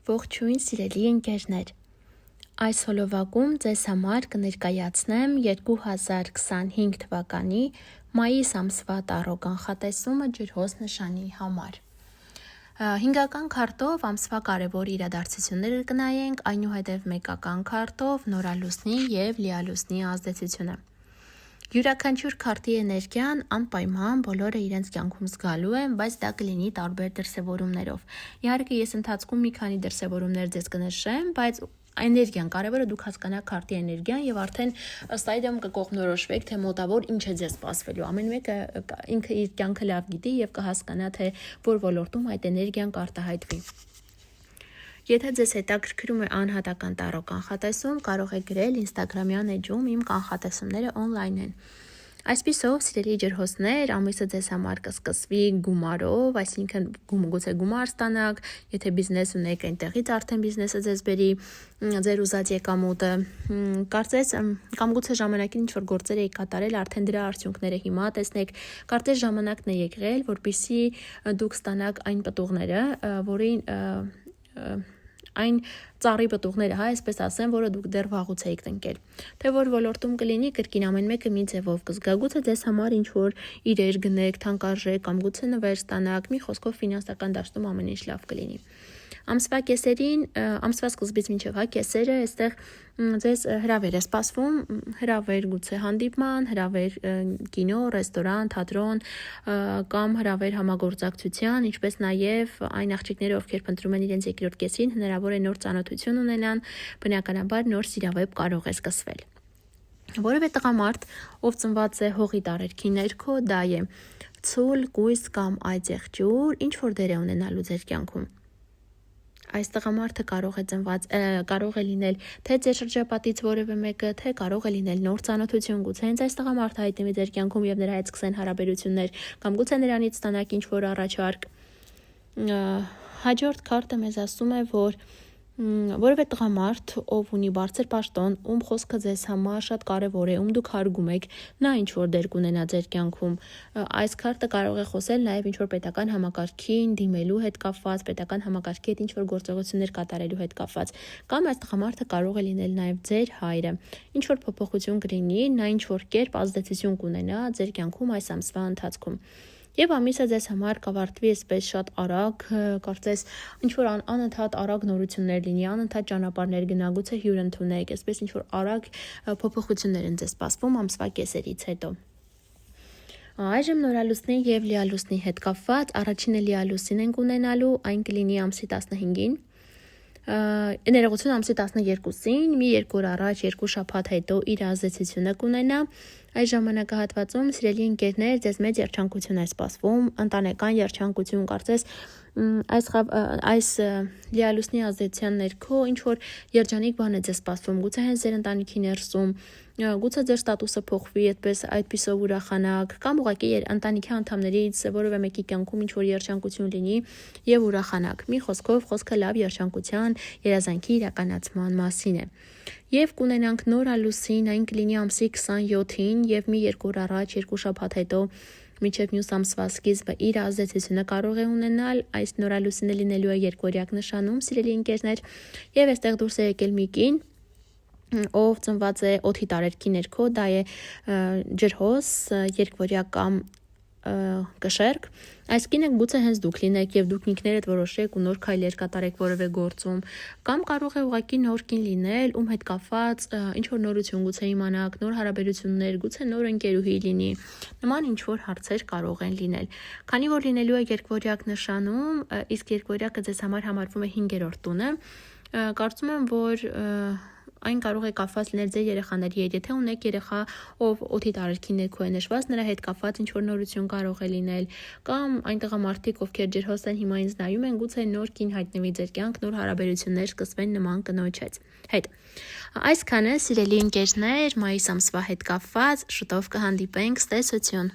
Ողջույն սիրելի ընկերներ, այս հոլովակում ձեզ համար կներկայացնեմ 2025 թվականի մայիս ամսվա տառո կանխատեսումը ջրհոս նշանի համար։ Հինգական քարտով ամսվա կարևոր իրադարձությունները կնայենք, այնուհետև մեկական քարտով նորալուսնի և լիալուսնի ազդեցությունը։ Յուրաքանչյուր քարտի էներգիան անպայման բոլորը իրենց կյանքում զգալու են, բայց դա կլինի տարբեր դրսևորումներով։ Իհարկե ես ընթացքում մի քանի դրսևորումներ ձեզ կնշեմ, բայց էներգիան կարևորը դուք հասկանաք քարտի էներգիան եւ արդեն ըստ այդմ կկողմնորոշվեք, թե մոտավոր ինչ է ձեզ սպասվելու։ Ամեն մեկը ինքը իր կյանքը լավ գիտի եւ կհասկանա, թե որ ոլորտում այդ էներգիան կարտահայտվի։ Եթե ձեզ հետաքրքրում է անհատական տառո կանխատեսում, կարող եք գրել Instagram-յան էջում իմ կանխատեսումները on-line են։ Այսպիսով, սիրելի ջրհոսներ, ամիսը ձեզ համար կսկսվի գումարով, այսինքն գուցե գումար ստանաք, եթե բիզնես ունեք, այնտեղից արդեն բիզնեսը ձեզ բերի ձեր ուզած եկամուտը, կարծես կամ գուցե ժամանակին ինչ-որ գործեր եք կատարել, արդեն դրա արդյունքները հիմա տեսնեք, կարծես ժամանակն է եկել, որպեսզի դուք ստանաք այն պտուղները, որին այն ծառի պտուղները, այսպես ասեմ, որը դուք դեռ վաղուց եք տնկել։ Թե որ ոլորտում կլինի, կրկին ամեն մեկը մի ձևով կզգա, գուցե ձեզ համար ինչ-որ իրեր գնեք, թանկարժեք կամ գուցե նվեր ստանաք, մի խոսքով ֆինանսական դաշտում ամեն ինչ լավ կլինի։ Ամսվա կեսերին, ամսվա սկզբից մինչև կեսերը, այստեղ ձեզ հրավեր է սպասվում, հրավեր գուցե հանդիպման, հրավեր կինո, ռեստորան, թատրոն կամ հրավեր համագործակցության, ինչպես նաև այն աղջիկները, ովքեր փնտրում են իրենց երկրորդ կեսին, հնարավոր է նոր ծանոթություն ունենան, բնականաբար նոր սիրավեպ կարող է սկսվել։ Որևէ տղամարդ, ով ծնված է հողի տարերքի ներքո, դա է ցուլ, կույս կամ այծեղջյուր, ինչ որ դեր է ունենալու ձեր կյանքում։ Այս տղամարդը կարող է լինել թե ձեր շրջապատից որևէ մեկը, թե կարող է լինել նոր ծանոթություն, գուցե հենց այս տղամարդը հայտնվի ձեր կյանքում եւ նրա հետ սկսեն հարաբերություններ, կամ գուցե նրանից ստանաք ինչ-որ առաջարկ։ Հաջորդ քարտը մեզ ասում է, որ որևէ տղամարդ, ով ունի բարձր պաշտոն, ում խոսքը ձեզ համար շատ կարևոր է, ում դուք հարգում եք, նա ինչ-որ դեր կունենա ձեր կյանքում։ Այս քարտը կարող է խոսել նաև ինչ-որ պետական համակարգին դիմելու հետ կապված, պետական համակարգի հետ ինչ-որ գործողություններ կատարելու հետ կապված, կամ այս տղամարդը կարող է լինել նաև ձեր հայրը։ Ինչ-որ փոփոխություն կլինի, նա ինչ-որ կերպ ազդեցություն կունենա ձեր կյանքում այս ամսվա ընթացքում։ Եվ ամիսը ձեզ համար կավարտվի այսպես շատ արագ, կարծես ինչ-որ անընդհատ արագ նորություններ լինի, անընդհատ ճանապարհներ գնա, գուցե հյուր ընդունեք, այսպես ինչ-որ արագ փոփոխություններ են ձեզ սպասվում ամսվա կեսերից հետո։ Այժմ նորալուսնի եւ լիալուսնի հետ կապված առաջինը լիալուսին ենք ունենալու, այն կլինի ամսի 15-ին։ Ներողություն ամսի 12-ին, մի 2 օր առաջ, 2 շաբաթ հետո իր ազդեցությունը կունենա։ Այս ժամանակահատվածում, սիրելի ընկերներ, ձեզ մեծ երջանկություն է սպասվում, ընտանեկան երջանկություն, կարծես այս լիալուսնի ազդեցության ներքո ինչ-որ երջանիկ բան է ձեզ սպասվում, գուցե հենց ձեր ընտանիքի ներսում, գուցե ձեր ստատուսը փոխվի, այդպիսով ուրախանաք, կամ ուղղակի ընտանիքի անդամներից որևէ մեկի կյանքում ինչ-որ երջանկություն լինի եւ ուրախանաք։ Մի խոսքով խոսքը լավ երջանկության, երազանքի իրականացման մասին է։ Եվ կունենանք նորալուսին, այն կլինի ամսի 27-ին եւ մի 2 օր առաջ, 2 շաբաթ հետո մինչև մյուս ամսվա սկիզբը իր ազդեցությունը կարող է ունենալ, այս նորալուսինը լինելու է երկօրյակ նշանում, սիրելի ընկերներ, եւ այստեղ դուրս է եկել մի կին, ով ծնված է օդի տարերքի ներքո, դա է ջրհոս, երկօրյակ կամ կշերք, այս կինը գուցե հենց դուք լինեք եւ դուք ինքներդ որոշեք ու նոր քայլեր կատարեք որևէ գործում, կամ կարող է ուղղակի նոր կին լինել, ում հետ կապված ինչ որ նորություն գուցե իմանաք, նոր հարաբերություններ, գուցե նոր ընկերուհի լինի, նման ինչ որ հարցեր կարող են լինել։ Քանի որ լինելու է երկօրյակ նշանում, իսկ երկօրյակը ձեզ համար համարվում է 5-րդ տունը, կարծում եմ, որ այն կարող է կապված լինել ձեր երեխաների հետ, եթե ունեք երեխա, ով օդի տարերքի ներքո է նշված, նրա հետ կապված ինչ-որ նորություն կարող է լինել, կամ այն տղամարդիկ, ովքեր ջրհոս են հիմա ինձ նայում են, գուցե նոր կին հայտնվի ձեր կյանք, նոր հարաբերություններ սկսվեն նման կնոջ հետ։ Այսքանը, սիրելի ընկերներ, մայիս ամսվա հետ կապված, շուտով կհանդիպենք, ցտեսություն։